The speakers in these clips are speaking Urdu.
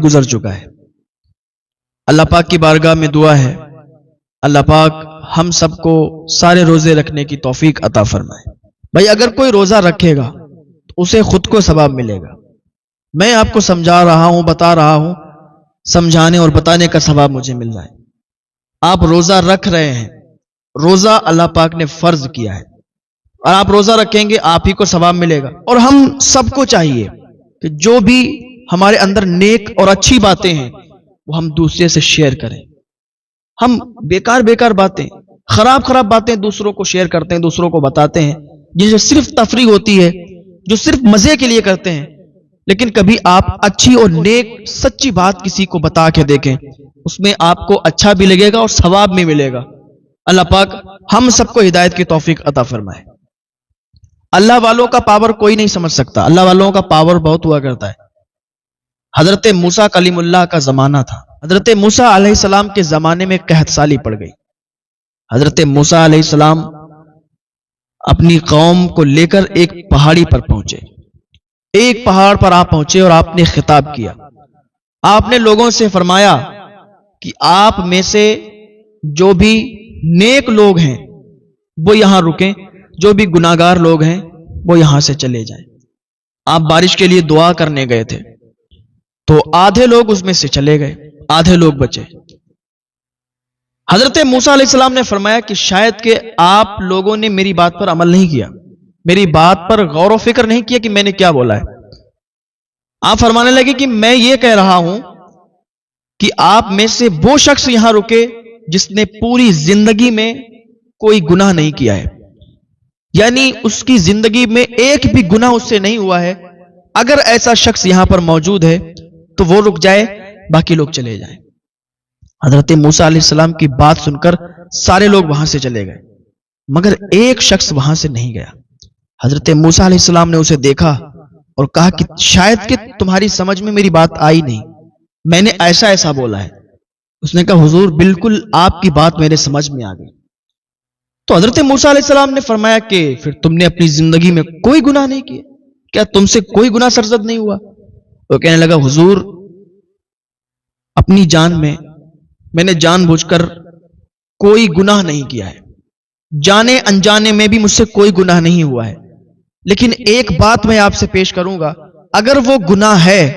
گزر چکا ہے۔ اللہ پاک کی بارگاہ میں دعا ہے اللہ پاک ہم سب کو سارے روزے رکھنے کی توفیق عطا فرمائے۔ بھائی اگر کوئی روزہ رکھے گا تو اسے خود کو ثواب ملے گا۔ میں آپ کو سمجھا رہا ہوں، بتا رہا ہوں، سمجھانے اور بتانے کا ثواب مجھے مل رہا ہے۔ آپ روزہ رکھ رہے ہیں، روزہ اللہ پاک نے فرض کیا ہے، اور آپ روزہ رکھیں گے آپ ہی کو ثواب ملے گا۔ اور ہم سب کو چاہیے کہ جو بھی ہمارے اندر نیک اور اچھی باتیں ہیں وہ ہم دوسرے سے شیئر کریں۔ ہم بیکار باتیں، خراب باتیں دوسروں کو شیئر کرتے ہیں، دوسروں کو بتاتے ہیں، جو صرف تفریح ہوتی ہے، جو صرف مزے کے لیے کرتے ہیں۔ لیکن کبھی آپ اچھی اور نیک سچی بات کسی کو بتا کے دیکھیں، اس میں آپ کو اچھا بھی لگے گا اور ثواب بھی ملے گا۔ اللہ پاک ہم سب کو ہدایت کی توفیق عطا فرمائے۔ اللہ والوں کا پاور کوئی نہیں سمجھ سکتا، اللہ والوں کا پاور بہت ہوا کرتا ہے۔ حضرت موسیٰ کلیم اللہ کا زمانہ تھا، حضرت موسیٰ علیہ السلام کے زمانے میں قحط سالی پڑ گئی۔ حضرت موسیٰ علیہ السلام اپنی قوم کو لے کر ایک پہاڑی پر پہنچے، ایک پہاڑ پر آپ پہنچے اور آپ نے خطاب کیا۔ آپ نے لوگوں سے فرمایا کہ آپ میں سے جو بھی نیک لوگ ہیں وہ یہاں رکیں، جو بھی گناہگار لوگ ہیں وہ یہاں سے چلے جائیں۔ آپ بارش کے لیے دعا کرنے گئے تھے تو آدھے لوگ اس میں سے چلے گئے، آدھے لوگ بچے۔ حضرت موسیٰ علیہ السلام نے فرمایا کہ شاید کہ آپ لوگوں نے میری بات پر عمل نہیں کیا، میری بات پر غور و فکر نہیں کیا کہ میں نے کیا بولا ہے۔ آپ فرمانے لگے کہ میں یہ کہہ رہا ہوں کہ آپ میں سے وہ شخص یہاں رکے جس نے پوری زندگی میں کوئی گناہ نہیں کیا ہے، یعنی اس کی زندگی میں ایک بھی گناہ اس سے نہیں ہوا ہے۔ اگر ایسا شخص یہاں پر موجود ہے تو وہ رک جائے، باقی لوگ چلے جائیں۔ حضرت موسیٰ علیہ السلام کی بات سن کر سارے لوگ وہاں سے چلے گئے، مگر ایک شخص وہاں سے نہیں گیا۔ حضرت موسیٰ علیہ السلام نے اسے دیکھا اور کہا کہ شاید کہ تمہاری سمجھ میں میری بات آئی نہیں، میں نے ایسا بولا ہے۔ اس نے کہا حضور بالکل آپ کی بات میرے سمجھ میں آ گئی۔ تو حضرت موسیٰ علیہ السلام نے فرمایا کہ پھر تم نے اپنی زندگی میں کوئی گناہ نہیں کیا، کیا تم سے کوئی گناہ سرزد نہیں ہوا؟ وہ کہنے لگا حضور اپنی جان میں نے جان بوجھ کر کوئی گناہ نہیں کیا ہے، جانے انجانے میں بھی مجھ سے کوئی گناہ نہیں ہوا ہے، لیکن ایک بات میں آپ سے پیش کروں گا، اگر وہ گناہ ہے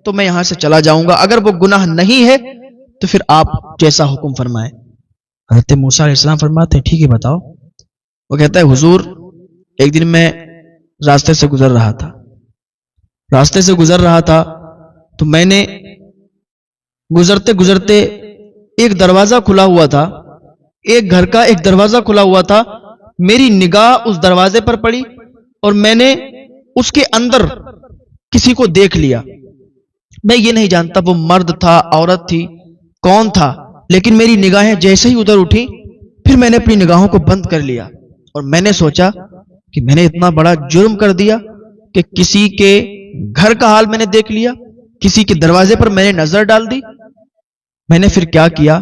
تو میں یہاں سے چلا جاؤں گا، اگر وہ گناہ نہیں ہے تو پھر آپ جیسا حکم فرمائیں۔ حضرت موسیٰ علیہ السلام فرماتے ہیں ٹھیک ہے بتاؤ۔ وہ کہتا ہے حضور ایک دن میں راستے سے گزر رہا تھا تو میں نے گزرتے ایک دروازہ کھلا ہوا تھا، ایک گھر کا ایک دروازہ کھلا ہوا تھا، میری نگاہ اس دروازے پر پڑی اور میں نے اس کے اندر کسی کو دیکھ لیا۔ میں یہ نہیں جانتا وہ مرد تھا، عورت تھی، کون تھا، لیکن میری نگاہیں جیسے ہی ادھر اٹھی پھر میں نے اپنی نگاہوں کو بند کر لیا اور میں نے سوچا کہ میں نے اتنا بڑا جرم کر دیا کہ کسی کے گھر کا حال میں نے دیکھ لیا، کسی کے دروازے پر میں نے نظر ڈال دی۔ میں نے پھر کیا کیا،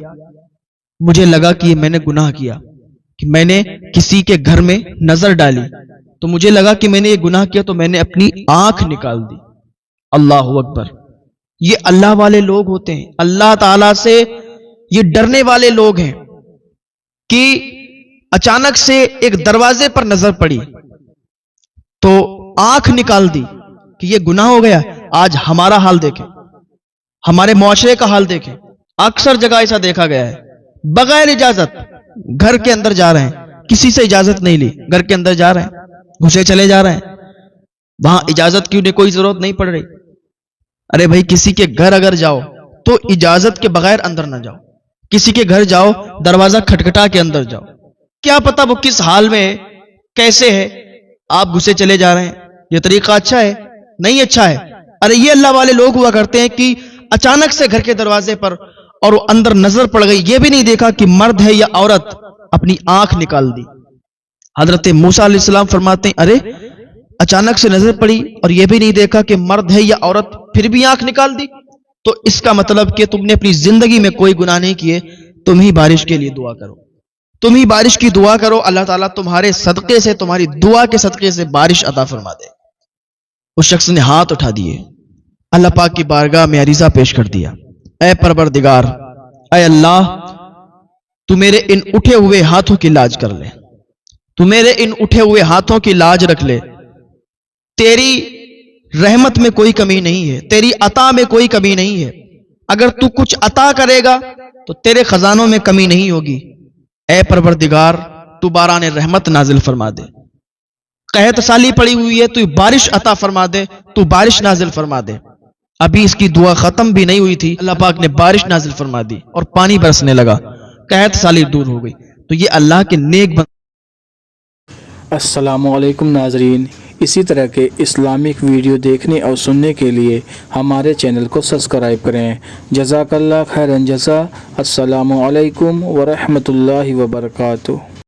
مجھے لگا کہ میں نے گناہ کیا کہ میں نے کسی کے گھر میں نظر ڈالی، تو مجھے لگا کہ میں نے یہ گناہ کیا تو میں نے اپنی آنکھ نکال دی۔ اللہ اکبر! یہ اللہ والے لوگ ہوتے ہیں، اللہ تعالی سے یہ ڈرنے والے لوگ ہیں کہ اچانک سے ایک دروازے پر نظر پڑی تو آنکھ نکال دی کہ یہ گناہ ہو گیا۔ آج ہمارا حال دیکھیں، ہمارے معاشرے کا حال دیکھیں، اکثر جگہ ایسا دیکھا گیا ہے، بغیر اجازت گھر کے اندر جا رہے ہیں، کسی سے اجازت نہیں لی، گھر کے اندر جا رہے ہیں، گھسے چلے جا رہے ہیں، وہاں اجازت کی انہیں کوئی ضرورت نہیں پڑ رہی۔ ارے بھائی کسی کے گھر اگر جاؤ تو اجازت کے بغیر اندر نہ جاؤ، کسی کے گھر جاؤ دروازہ کھٹکھٹا کے اندر جاؤ، کیا پتا وہ کس حال میں ہے، کیسے ہے، آپ گھسے چلے جا رہے ہیں، یہ طریقہ اچھا ہے؟ نہیں اچھا ہے۔ ارے یہ اللہ والے لوگ ہوا کرتے ہیں کہ اچانک سے گھر کے دروازے پر اور وہ اندر نظر پڑ گئی، یہ بھی نہیں دیکھا کہ مرد ہے یا عورت، اپنی آنکھ نکال دی۔ حضرت موسیٰ علیہ السلام فرماتے ہیں ارے اچانک سے نظر پڑی اور یہ بھی نہیں دیکھا کہ مرد ہے یا عورت، پھر بھی آنکھ نکال دی، تو اس کا مطلب کہ تم نے اپنی زندگی میں کوئی گناہ نہیں کیے، تم ہی بارش کے لیے دعا کرو، تم ہی بارش کی دعا کرو، اللہ تعالیٰ تمہارے صدقے سے، تمہاری دعا کے صدقے سے بارش عطا فرما دے۔ اس شخص نے ہاتھ اٹھا دیے اللہ پاک کی بارگاہ میں عریضہ پیش کر دیا، اے پروردگار، اے اللہ، تو میرے ان اٹھے ہوئے ہاتھوں کی لاج کر لے، تو میرے ان اٹھے ہوئے ہاتھوں کی لاج رکھ لے۔ تیری رحمت میں کوئی کمی نہیں ہے، تیری عطا میں کوئی کمی نہیں ہے۔ اگر تو کچھ عطا کرے گا تو تیرے خزانوں میں کمی نہیں ہوگی۔ اے پروردگار، تو باران رحمت نازل فرما دے۔ قحط سالی پڑی ہوئی ہے، تو بارش عطا فرما دے، تو بارش نازل فرما دے۔ ابھی اس کی دعا ختم بھی نہیں ہوئی تھی، اللہ پاک نے بارش نازل فرما دی اور پانی برسنے لگا، قحط سالی دور ہو گئی۔ تو یہ اللہ کے نیک بندے۔ السلام علیکم ناظرین، اسی طرح کے اسلامک ویڈیو دیکھنے اور سننے کے لیے ہمارے چینل کو سبسکرائب کریں۔ جزاک اللہ خیرن جزا۔ السلام علیکم ورحمۃ اللہ وبرکاتہ۔